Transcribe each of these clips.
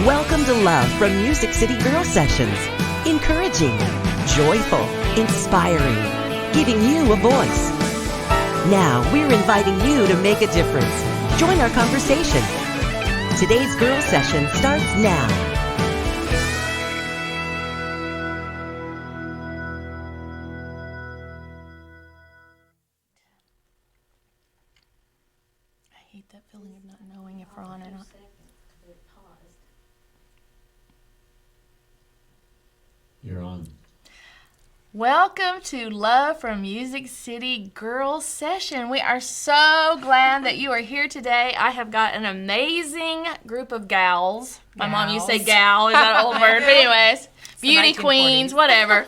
Welcome to Love from Music City Girl Sessions. Encouraging, joyful, inspiring, giving you a voice. Now we're inviting you to make a difference. Join our conversation. Today's Girl Session starts now. I hate that feeling of not knowing if we're on or not. You're on. Welcome to Love from Music City Girls Session. We are so glad that you are here today. I have got an amazing group of gals. My mom used to say gal, is that an old word? But anyways, beauty queens, whatever.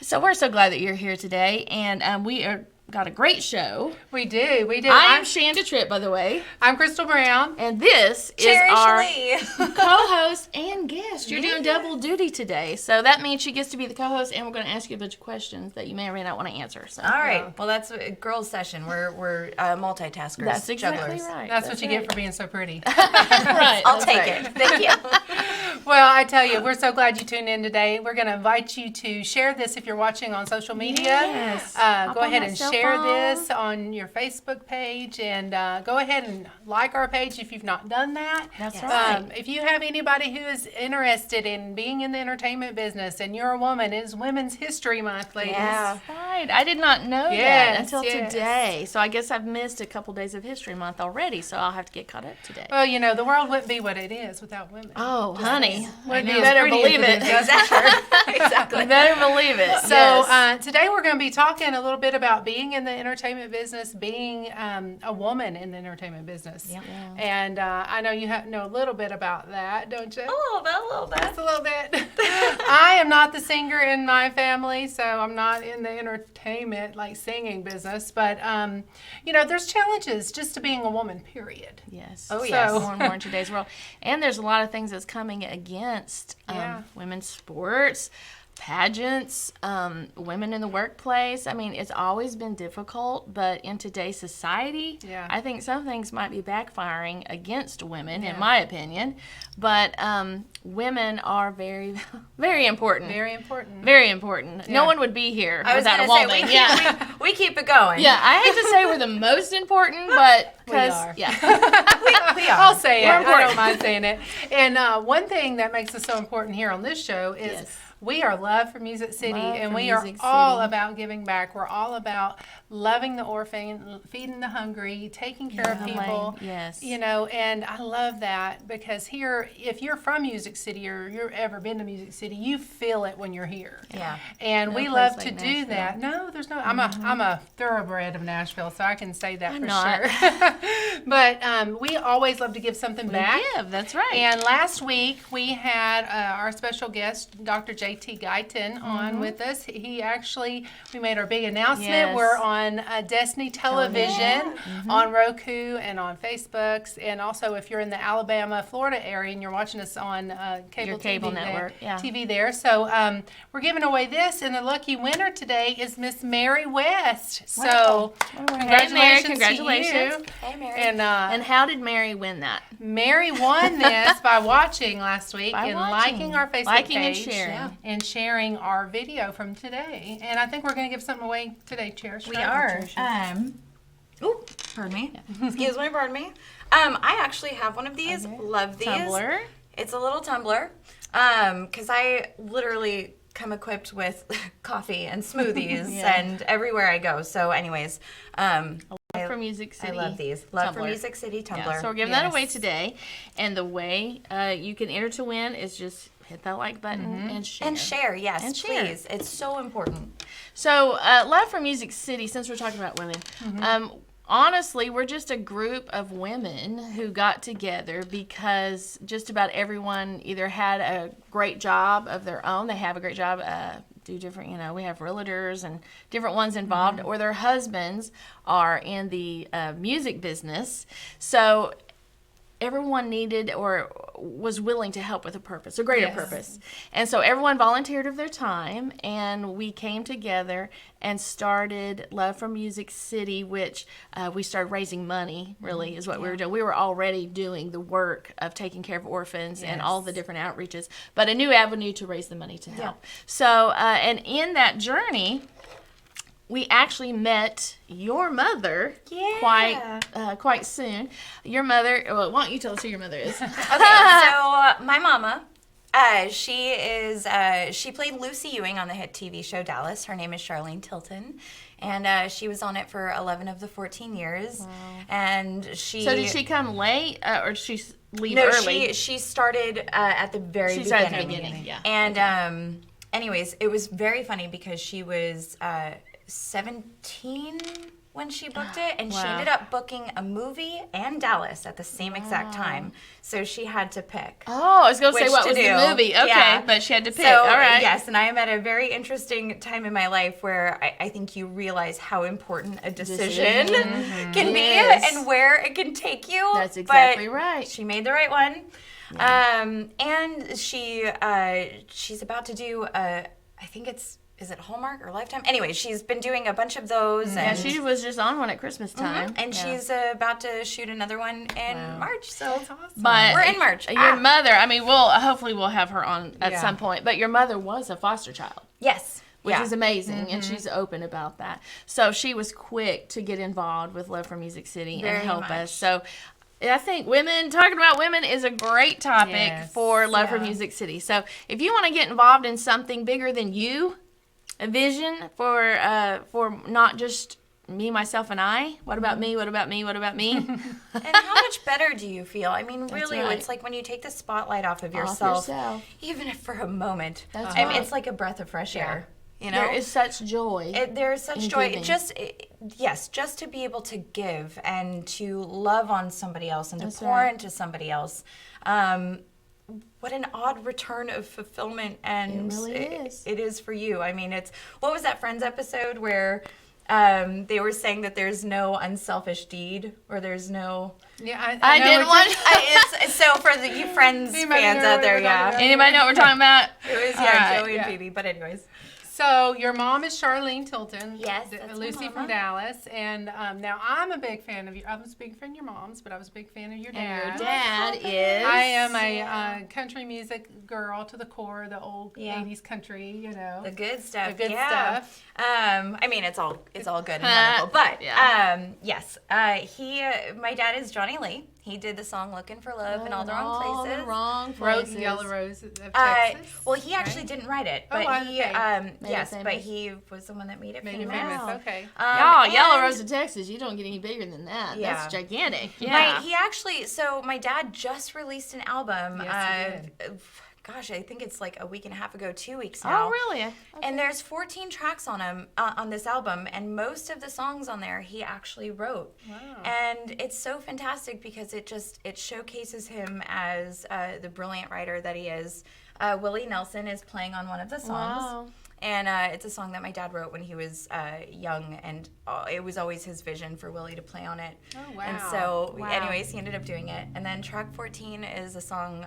So we're so glad that you're here today. And we are got a great show. We do. I'm Shanda Tripp, by the way. I'm Crystal Brown. And this Cherish is our Lee. co-host and guest. You're doing double duty today. So that means she gets to be the co-host, and we're going to ask you a bunch of questions that you may or may not want to answer. So. All right. Well, that's a girls' session. We're multitaskers. That's exactly jugglers. right. That's what you get for being so pretty. Right. I'll take it. Thank you. Well, I tell you, we're so glad you tuned in today. We're going to invite you to share this if you're watching on social media. Yes. Go ahead and share this on your Facebook page, and go ahead and like our page if you've not done that. That's right. If you have anybody who is interested in being in the entertainment business and you're a woman, it's Women's History Month, ladies. Yeah. Right. I did not know that Yes, until yes. today. So I guess I've missed a couple days of History Month already, so I'll have to get caught up today. Well, you know, the world wouldn't be what it is without women. Oh, honey. Wouldn't You be as better pretty as believe it it. is. Exactly. You better believe it. So Yes. today we're going to be talking a little bit about being in the entertainment business, being a woman in the entertainment business. Yeah. And I know you know a little bit about that, don't you? A little bit. Just a little bit. I am not the singer in my family, so I'm not in the entertainment, like singing business. But, you know, there's challenges just to being a woman, period. Yes. Oh, So yes. more and more in today's world. And there's a lot of things that's coming against Yeah. women's sports, pageants, women in the workplace. I mean, it's always been difficult, but in today's society, Yeah. I think some things might be backfiring against women, in my opinion. But women are very, very important. Very important. Very important. Yeah. No one would be here I was without a going to woman. say, we keep it going. Yeah, I hate to say we're the most important, but We are. Yeah. We are. I'll say it. We're I important. don't mind saying it. And one thing that makes us so important here on this show is Yes. we are Love for Music City, Love and for we are Music all City. about giving back. We're all about loving the orphan, feeding the hungry, taking care of people. Yes. You know, and I love that because here, if you're from Music City or you've ever been to Music City, you feel it when you're here. Yeah. And No we place love like to do Nashville. that. No, there's no. I'm a thoroughbred of Nashville, so I can say that I'm for not. sure. But we always love to give something back. Give, that's right. And last week we had our special guest, Dr. J.T. Guyton, on with us. He actually, we made our big announcement. Yes. We're on Destiny Television, on Roku and on Facebooks. And also if you're in the Alabama, Florida area and you're watching us on Your cable TV network, yeah. TV there. So we're giving away this, and the lucky winner today is Miss Mary West. So Hey, Mary, congratulations congratulations. to you. Hey, Mary. And how did Mary win that? Mary won this by watching last week By and watching. liking our Facebook Liking and page sharing. and sharing our video from today. And I think we're going to give something away today, Cherish. We right? are. Ooh, pardon me. Excuse me, pardon me. I actually have one of these. Love these. Tumbler. It's a little tumbler. Because I literally come equipped with coffee and smoothies and everywhere I go. So anyways, Love for Music I City. love these. Love for Tumbler. Music City tumbler. Yeah, so we're giving that away Yes. today. And the way you can enter to win is just hit that like button and share. And share, yes, And share. please. It's so important. So, Love for Music City, since we're talking about women, honestly, we're just a group of women who got together because just about everyone either had a great job of their own, they have a great job, do different, we have realtors and different ones involved, or their husbands are in the music business. So, everyone needed or was willing to help with a purpose, a greater purpose. And so everyone volunteered of their time, and we came together and started Love for Music City, which we started raising money, really, is what we were doing. We were already doing the work of taking care of orphans and all the different outreaches, but a new avenue to raise the money to help. So, and in that journey, we actually met your mother quite soon. Your mother, well, why don't you tell us who your mother is? Okay, so my mama, she played Lucy Ewing on the hit TV show Dallas. Her name is Charlene Tilton, and she was on it for 11 of the 14 years. Wow. And she. So did she come late, or did she leave No, early? she started at the very beginning. Started at the beginning, yeah. And anyways, it was very funny because she was 17 when she booked it, and she ended up booking a movie and Dallas at the same exact time. So she had to pick. Oh, I was going to say, which what to was do. the movie? Okay, Yeah. but she had to pick. So, All right. yes, and I am at a very interesting time in my life where I think you realize how important a decision can be Yes. and where it can take you. That's exactly But right. she made the right one. And she's about to do I think is it Hallmark or Lifetime? Anyway, she's been doing a bunch of those. Yeah, And, she was just on one at Christmas time. and she's about to shoot another one in March. So That's awesome. But we're in March. Your mother, I mean, hopefully we'll have her on at some point. But your mother was a foster child, Yes. which is amazing, and she's open about that. So she was quick to get involved with Love for Music City Very and help much. us. So I think talking about women is a great topic Yes. for Love for Music City. So if you want to get involved in something bigger than you, a vision for not just me, myself, and I. What about me? What about me? What about me? And how much better do you feel? I mean, really, right. it's like when you take the spotlight off of Off yourself, yourself. even if for a moment. That's I mean, right. it's like a breath of fresh air. You know, There is such joy. there is such in joy. giving. Just to be able to give and to love on somebody else and to That's pour right. into somebody else. What an odd return of fulfillment, and It really is. It is for you. I mean, what was that Friends episode where they were saying that there's no unselfish deed, or there's no. Yeah, I know didn't what want. So for you Friends Anybody fans know out what there, we're talking yeah, about? Anybody know what we're talking about? it was All right, Joey and yeah. Phoebe. But anyways, So your mom is Charlene Tilton. Yes, that's my Lucy mama. from Dallas. And now I'm a big fan of you. I was a big fan of your mom's, but I was a big fan of your dad. And your dad is. I am a country music girl to the core, the old Yeah. 80s country, you know. The good stuff. The good yeah. stuff. I mean, it's all good and wonderful. But Yeah. yes, my dad is Johnny Lee. He did the song "Looking for Love" in all the wrong places. The wrong Rose places. Yellow Rose of Texas. Well, he actually didn't write it, Oh, but he, okay. yes, famous. but he was the one that made it Made you famous. famous. Okay. Y'all, Yellow and Rose of Texas, you don't get any bigger than that. Yeah. That's gigantic. Yeah. He actually, so my dad just released an album. Yes, he Gosh, I think it's like a week and a half ago, 2 weeks now. Oh, really? And there's 14 tracks on this album, and most of the songs on there he actually wrote. Wow. And it's so fantastic because it showcases him as the brilliant writer that he is. Willie Nelson is playing on one of the songs. Wow. And it's a song that my dad wrote when he was young, and it was always his vision for Willie to play on it. Oh, wow. And so, Wow. anyways, he ended up doing it. And then track 14 is a song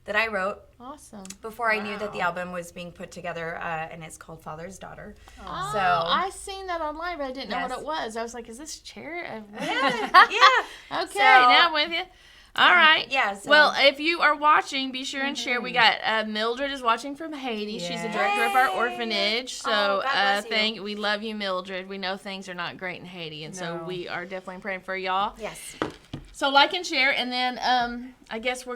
that I wrote Awesome. before I knew that the album was being put together, and it's called Father's Daughter. Oh, So I seen that online, but I didn't know Yes. what it was. I was like, is this Cherish? yeah. Okay, So- now I'm with you. All right. yeah, so- Well, if you are watching, be sure and share. We got Mildred is watching from Haiti. She's the director of our Yay. orphanage. So Oh, God bless you. we love you, Mildred. We know things are not great in Haiti, and so No. we are definitely praying for y'all. Yes. So like and share, and then I guess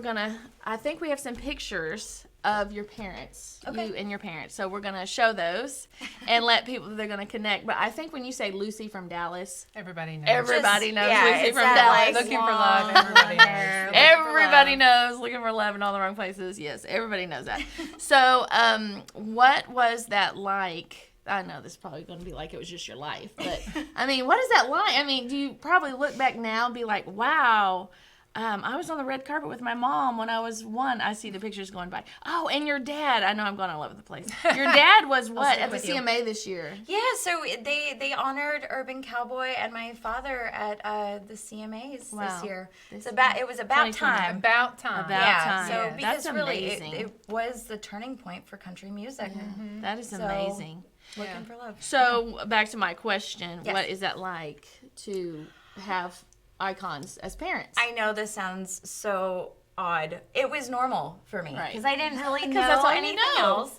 I think we have some pictures of your parents, Okay. you and your parents. So we're gonna show those and let people, they're gonna connect. But I think when you say Lucy from Dallas, Everybody knows. everybody knows yeah, Lucy it's from that, Dallas. like, Looking for love, everybody knows. Everybody knows Looking for Love in all the wrong places. Yes, everybody knows that. So what was that like? I know this is probably going to be like it was just your life, but I mean, what is that like? I mean, do you probably look back now and be like, wow, I was on the red carpet with my mom when I was 1. I see the pictures going by. Oh, and your dad. I know I'm going all over the place. Your dad was what at the with you. CMA this year? Yeah, so they honored Urban Cowboy and my father at the CMAs Wow. this year. This It was about 2020. time. About time. About Yeah, time. so Yeah. because That's really amazing. it was the turning point for country music. That is So- amazing. Looking for love. So back to my question: Yes. What is that like to have icons as parents? I know this sounds so odd. It was normal for me Right. because I didn't really 'Cause know that's all you anything know. else.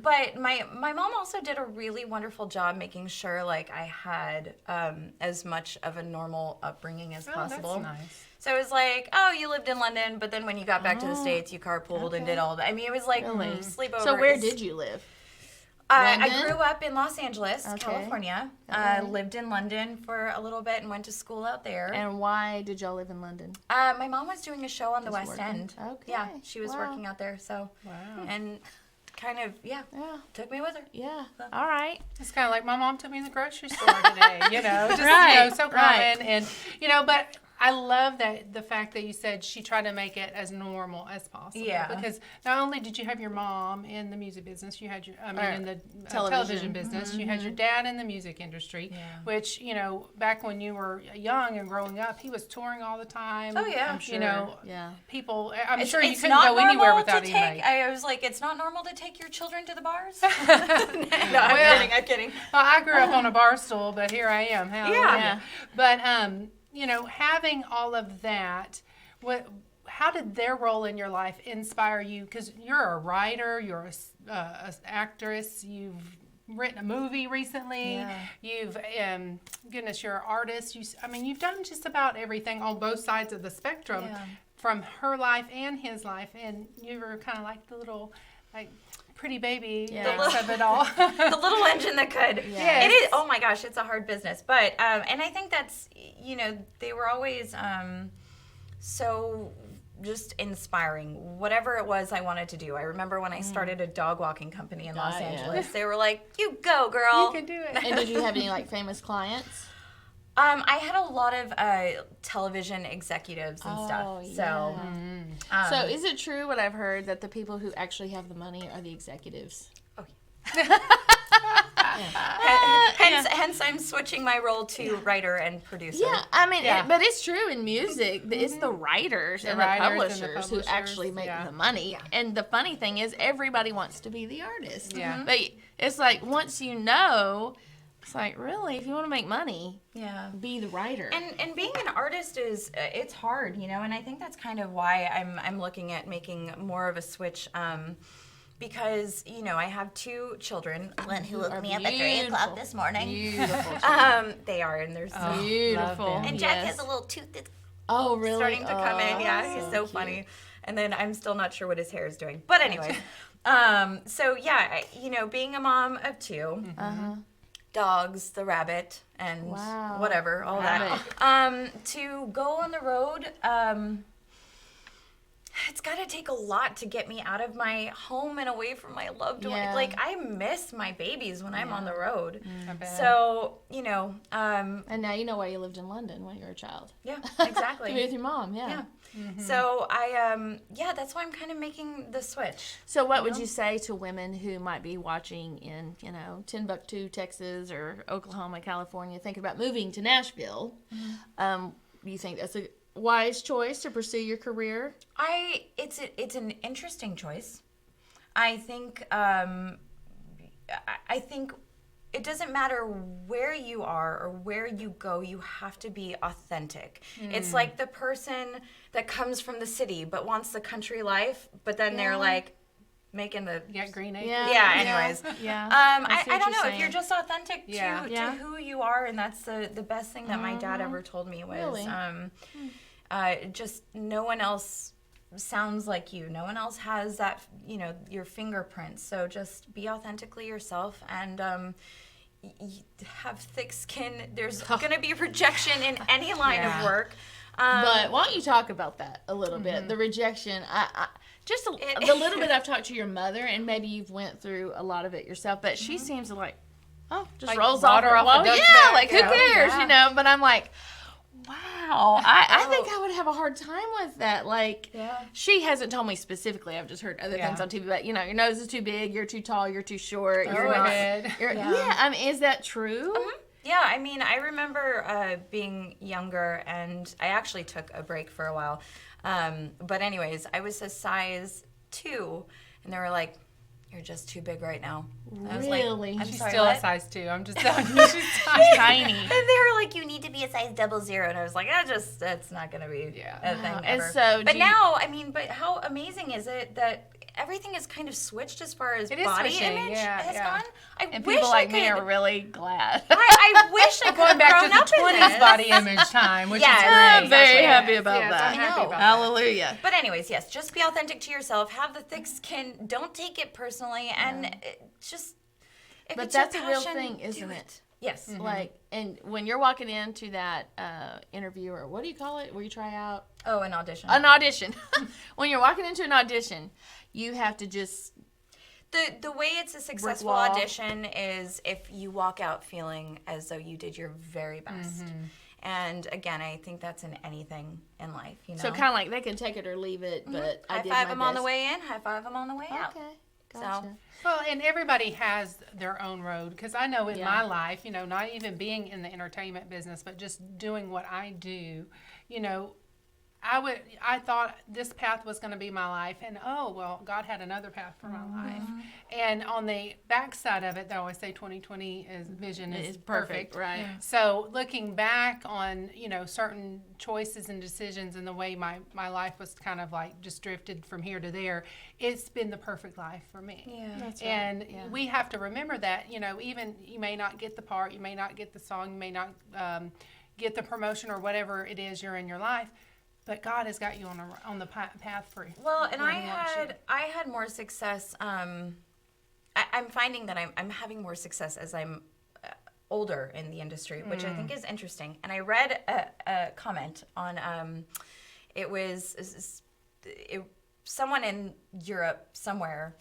But my mom also did a really wonderful job making sure like I had as much of a normal upbringing as Oh, possible. that's nice. So it was like, oh, you lived in London, but then when you got back to the States, you carpooled and did all that. I mean, it was like Really? sleepover. So where did you live? I London? grew up in Los Angeles, Okay. California. Lived in London for a little bit and went to school out there. And why did y'all live in London? My mom was doing a show on the Just West working. End. Okay. Yeah, she was Wow. working out there. So, Wow. and kind of, Yeah, took me with her. yeah. All right. It's kind of like my mom took me to the grocery store today, just, Right, so right. common. And, but I love that the fact that you said she tried to make it as normal as possible. Yeah. Because not only did you have your mom in the music business, you had in the television. television business, you had your dad in the music industry, Yeah. which, back when you were young and growing up, he was touring all the time. Oh, yeah. I'm sure. Yeah. People, I'm It's- sure you it's couldn't not go anywhere normal without to anybody. I was like, it's not normal to take your children to the bars? no, Well, I'm kidding. Well, I grew up on a bar stool, but here I am. Hallelujah. Yeah. But having all of that, how did their role in your life inspire you? Because you're a writer, you're a actress, you've written a movie recently. Yeah. You've goodness, you're an artist. You've done just about everything on both sides of the spectrum, Yeah. from her life and his life, and you were kind of like the little pretty baby of it all. The little engine that could. Yes. It is. Oh my gosh, it's a hard business. But and I think that's they were always so just inspiring. Whatever it was I wanted to do. I remember when I started a dog walking company in Los yeah. Angeles. They were like, "You go, girl." You can do it. And did you have any famous clients? I had a lot of television executives and stuff. So, So is it true what I've heard that the people who actually have the money are the executives? Hence, I'm switching my role to writer and producer. Yeah, I mean, but it's true in music. It's the writers and the publishers who actually make the money. Yeah. And the funny thing is, everybody wants to be the artist. Yeah. But it's like, once you know, it's like, really, if you want to make money, be the writer. And being an artist is, it's hard, you know, and I think that's kind of why I'm looking at making more of a switch, because, you know, I have 2 children, Glenn, who woke me up at 3 o'clock this morning. Beautiful. They are, and they're so Beautiful. And Jack has a little tooth that's really? starting to come in. Yeah, he's so funny. And then I'm still not sure what his hair is doing. But anyway, so yeah, you know, being a mom of 2, dogs, the rabbit, and whatever, all that. To go on the road, it's got to take a lot to get me out of my home and away from my loved one. Like, I miss my babies when I'm on the road. So, you know. And now you know why you lived in London when you were a child. Yeah, exactly. To be with your mom, So that's why I'm kind of making the switch. So what would you say to women who might be watching in, you know, Timbuktu, Texas, or Oklahoma, California, thinking about moving to Nashville? Do you think that's a wise choice to pursue your career? It's an interesting choice. I think it doesn't matter where you are or where you go, you have to be authentic. It's like the person that comes from the city but wants the country life, but then they're like making the green acres. Anyways. I don't know if you're just authentic to who you are, and that's the best thing that my dad ever told me was just no one else sounds like you. No one else has that, you know, your fingerprints. So just be authentically yourself and have thick skin. There's going to be rejection in any line of work. But why don't you talk about that a little bit? The rejection. The little bit I've talked to your mother, and maybe you've went through a lot of it yourself, but she seems like, just like rolls off. Like who cares, you know? But I'm like, wow, I think I would have a hard time with that. Like, she hasn't told me specifically. I've just heard other things on TV. But you know, your nose is too big, you're too tall, you're too short. You're not. I mean, is that true? Yeah, I mean, I remember being younger, and I actually took a break for a while. But anyways, I was a size 2, and they were like, "You're just too big right now." I was really? Like, She's sorry, still what? a size 2. I'm just telling you, she's tiny. And they were like, "You need to be a size 00." And I was like, that's not going to be a thing ever. And so but now, I mean, but how amazing is it that everything is kind of switched as far as body image has gone? And people like me are really glad. I wish I could going have back grown to up the in 20s this. body image time, which is great. I'm very happy about that. I'm happy about that. Hallelujah. But anyways, yes, just be authentic to yourself. Have the thick skin. Don't take it personally, and just. If it's that's your a real passion, thing, isn't do it? Yes. Like, and when you're walking into that interview, or what do you call it, where you try out? Oh, an audition. An audition. When you're walking into an audition, you have to just... The way it's a successful audition is if you walk out feeling as though you did your very best. And again, I think that's in anything in life, you know. So kind of like they can take it or leave it, but I did my best. High five them on the way in, high five them on the way out. Okay, gotcha. So, well, and everybody has their own road, because I know in my life, you know, not even being in the entertainment business, but just doing what I do, you know, I thought this path was going to be my life, and oh, well, God had another path for my life. And on the backside of it, they always say 2020 vision is perfect. Right. Yeah. So looking back on, you know, certain choices and decisions and the way my life was kind of like just drifted from here to there, it's been the perfect life for me. Yeah. That's right. And we have to remember that, you know, even you may not get the part, you may not get the song, you may not get the promotion or whatever it is you're in your life, but God has got you on the path for you. Well, and I had more success. I'm finding that I'm having more success as I'm older in the industry, which I think is interesting. And I read a comment on it was someone in Europe somewhere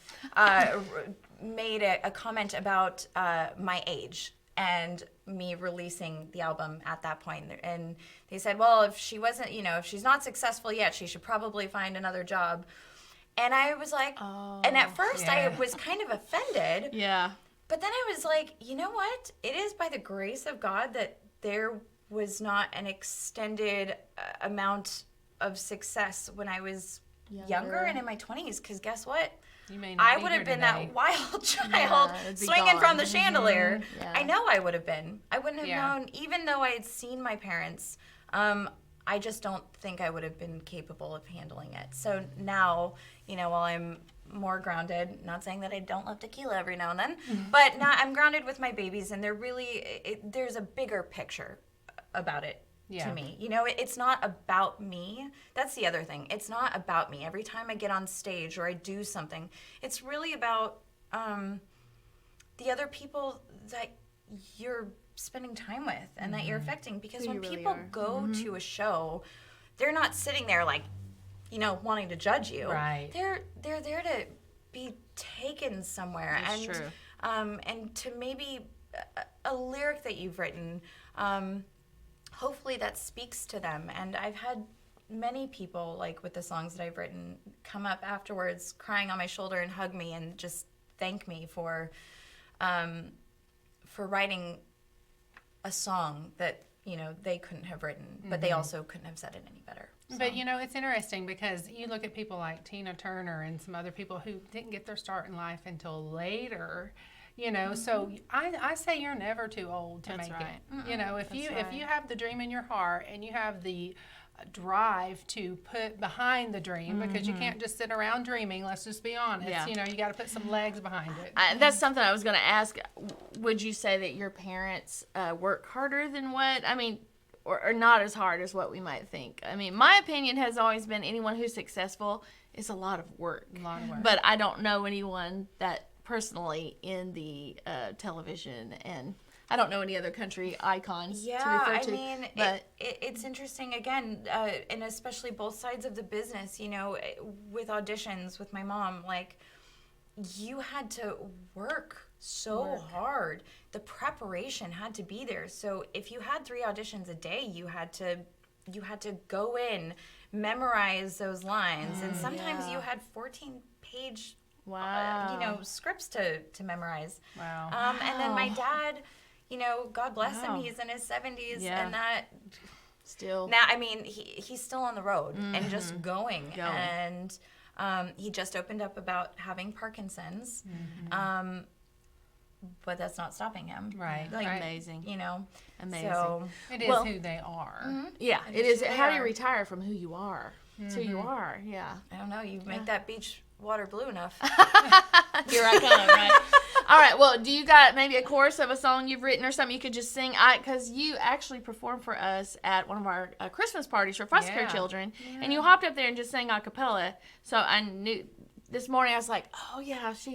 made a comment about my age and me releasing the album at that point. And they said, well, if she wasn't, you know, if she's not successful yet, she should probably find another job. And I was like, and at first I was kind of offended. Yeah. But then I was like, you know what? It is by the grace of God that there was not an extended amount of success when I was younger and in my 20s. Because guess what? You may not I be would have here been today. that wild child it'd be swinging gone. from the chandelier. Yeah. I know I would have been. I wouldn't have Yeah. known, even though I had seen my parents. I just don't think I would have been capable of handling it. So now, while I'm more grounded, not saying that I don't love tequila every now and then, but now I'm grounded with my babies, and there's a bigger picture about it to me. It's not about me. That's the other thing. It's not about me. Every time I get on stage or I do something, it's really about the other people that you're spending time with and that you're affecting. Because Who when you really people are. go to a show, they're not sitting there like, wanting to judge you. Right. They're there to be taken somewhere. That's and true. And to maybe a lyric that you've written, hopefully that speaks to them. And I've had many people, like with the songs that I've written, come up afterwards crying on my shoulder and hug me and just thank me for writing a song that they couldn't have written, but they also couldn't have said it any better. So. But it's interesting because you look at people like Tina Turner and some other people who didn't get their start in life until later. So I say you're never too old to That's make right. it. If you have the dream in your heart and you have the drive to put behind the dream, because you can't just sit around dreaming, let's just be honest. Yeah. You got to put some legs behind it. That's something I was going to ask. Would you say that your parents work harder than what? I mean, or not as hard as what we might think. I mean, my opinion has always been anyone who's successful is a lot of work. A lot of work. But I don't know anyone that personally in the television, and I don't know any other country icons to refer to. I mean, but it's interesting again, and especially both sides of the business. With auditions with my mom, like you had to work so hard. The preparation had to be there. So if you had 3 auditions a day, you had to go in, memorize those lines, and sometimes you had 14-page scripts to memorize. Wow. And then my dad, God bless him, he's in his 70s, and that still, now, I mean, he's still on the road and just going. And he just opened up about having Parkinson's, but that's not stopping him. Right. like right. amazing. Amazing. So It is Well- who they are. Yeah, it is. who they How do you are. retire from who you are? It's who you are. Yeah. I don't know, you make that beach water blue enough. Here I come, right? All right, well, do you got maybe a chorus of a song you've written or something you could just sing? Because you actually performed for us at one of our Christmas parties for foster care Yeah. children, and you hopped up there and just sang a cappella. So I knew this morning, I was like, oh, yeah, So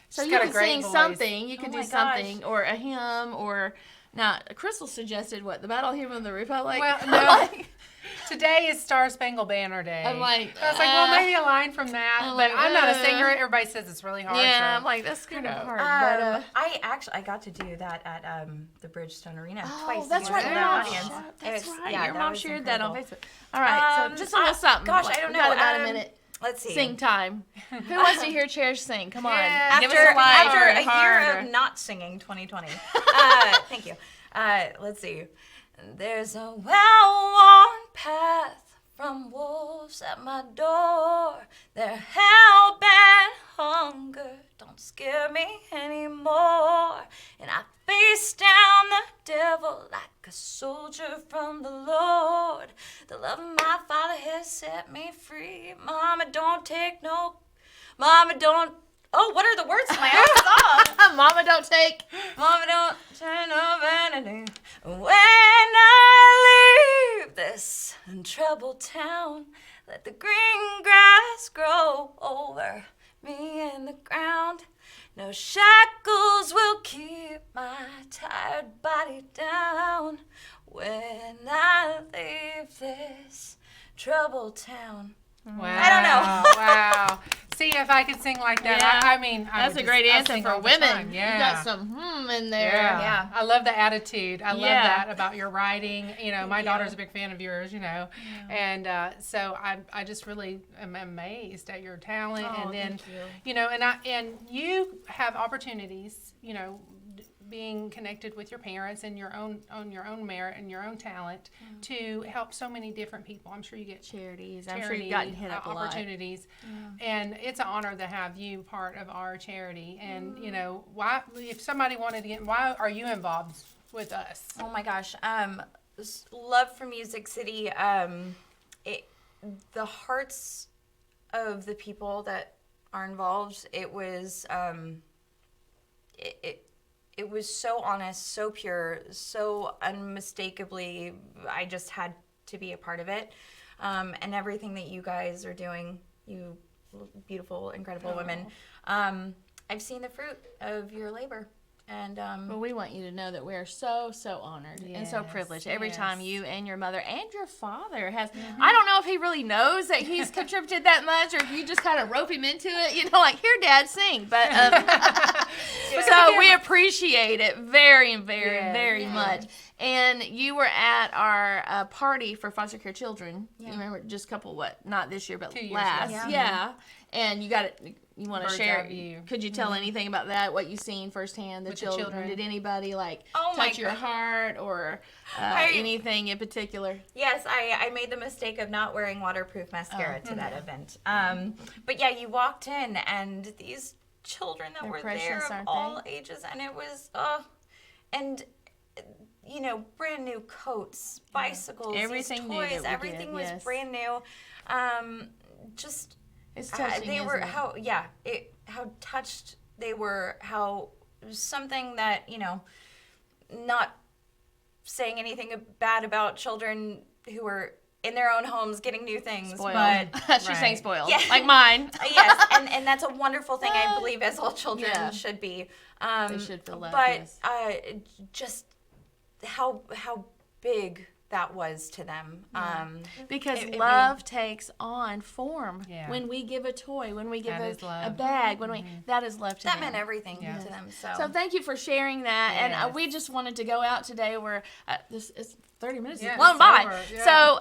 She's you got a could great sing voice. something. You could Oh do my something, or a hymn, or... Now, Crystal suggested what? The Battle Hymn of the Republic? Well, I'm no. like, Today is Star Spangled Banner Day. I'm like, I was like, well, maybe a line from that, I'm but like, I'm not a singer. Everybody says it's really hard. yeah, so. I'm like, that's kind of hard. But, I got to do that at the Bridgestone Arena twice. oh, that's right. in Your the mom, audience. that's It's- right. yeah, Your that mom was shared that on incredible. Facebook. All right, so just a little something. Gosh, Like, I don't we know. got about a minute. Let's see. Sing time. Who wants to hear Cherish sing? Come on. Yeah. Give After us a line. a year Harder. of not singing, 2020. Thank you. Let's see. There's a well-worn path from wolves at my door. Their hell-bent hunger don't scare me anymore. And I face down the devil like a soldier from the Lord. The love of my Father has set me free. Mama, don't take no... Mama, don't... Oh, what are the words to my own song? Mama, don't take. Mama, don't turn no vanity. When I leave this troubled town, let the green grass grow over me in the ground. No shackles will keep my tired body down. When I leave this troubled town. Wow. I don't know. Wow. see if I could sing like that. Yeah. I mean, That's a great anthem for women. You got some in there. Yeah. I love the attitude. I love Yeah. that about your writing. You know, my daughter's a big fan of yours, you know. And so I just really am amazed at your talent. And then, thank you. you know, and you have opportunities, you know, being connected with your parents and your own merit and your own talent to help so many different people. I'm sure you get Charities. I'm sure you've gotten hit up a lot. opportunities, and it's an honor to have you part of our charity. And you know, why? If somebody wanted to get, why are you involved with us? Oh my gosh. Love for Music City. The hearts of the people that are involved. It was. It was so honest, so pure, so unmistakably. I just had to be a part of it, and everything that you guys are doing, you beautiful, incredible women. I've seen the fruit of your labor. And Well, we want you to know that we are so honored and so privileged every time you and your mother and your father has. I don't know if he really knows that he's contributed that much, or if you just kind of rope him into it. You know, like, here, Dad, sing. But so we appreciate it very much. And you were at our party for foster care children. You remember, just a couple, not this year, but 2 years last. ago. Yeah. And you got it. You want to Bird's share? eye view. Could you tell anything about that? What you seen firsthand? With the children. Did anybody Oh my touch your God. heart or anything in particular? yes, I made the mistake of not wearing waterproof mascara to that event. But yeah, you walked in and these children that They're were precious, there of aren't all ages, and it was and you know, brand new coats, bicycles, Everything these new toys, that we everything did, was yes. brand new. Just It's touching, they isn't were it? how touched they were, how something that, you know, not saying anything bad about children who were in their own homes getting new things, Spoiled. but She's saying spoiled, Yeah. like mine. yes, and that's a wonderful thing, I believe, as all children Yeah. should be. They should feel loved, But yes. just how big that was to them. Because it love takes on form. Yeah. When we give a toy, when we give That is a love. bag, when we that is love to that them. meant everything to them. So thank you for sharing that. And Yes. we just wanted to go out today where this is 30 minutes Yeah, has flown it's by. over. Yeah. So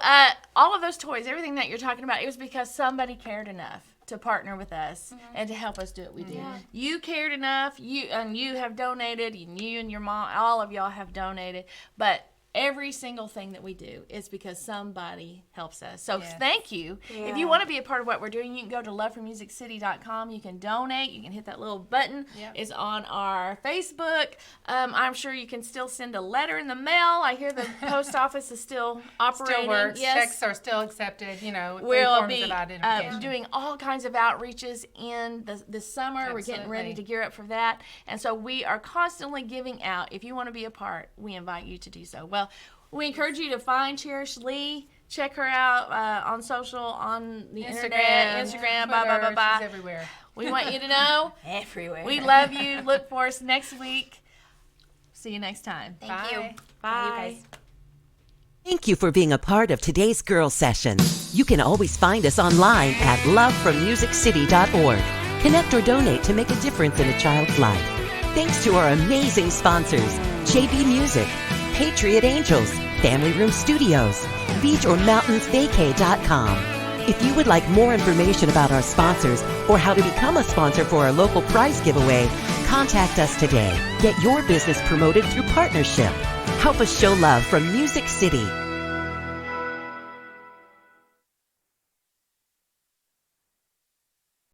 all of those toys, everything that you're talking about, it was because somebody cared enough to partner with us and to help us do what we do. You cared enough, you have donated, and you and your mom, all of y'all have donated, but every single thing that we do is because somebody helps us. So thank you. If you want to be a part of what we're doing, you can go to loveformusiccity.com. You can donate. You can hit that little button. It's on our Facebook. I'm sure you can still send a letter in the mail. I hear the post office is still operating. Still works. Yes. Checks are still accepted. You know, We'll forms be of identification. doing all kinds of outreaches in the summer. We're getting ready to gear up for that. And so we are constantly giving out. If you want to be a part, we invite you to do so. Well, we encourage you to find Cherish Lee. Check her out on social, on the internet, Instagram, Twitter, blah. She's everywhere. We want you to know Everywhere. we love you. Look for us next week. See you next time. Thank you. Bye. Bye, you guys. Thank you for being a part of today's Girls Session. You can always find us online at lovefrommusiccity.org. Connect or donate to make a difference in a child's life. Thanks to our amazing sponsors, JB Music, Patriot Angels, Family Room Studios, Beach or MountainsVacay.com. If you would like more information about our sponsors or how to become a sponsor for our local prize giveaway, contact us today. Get your business promoted through partnership. Help us show love from Music City.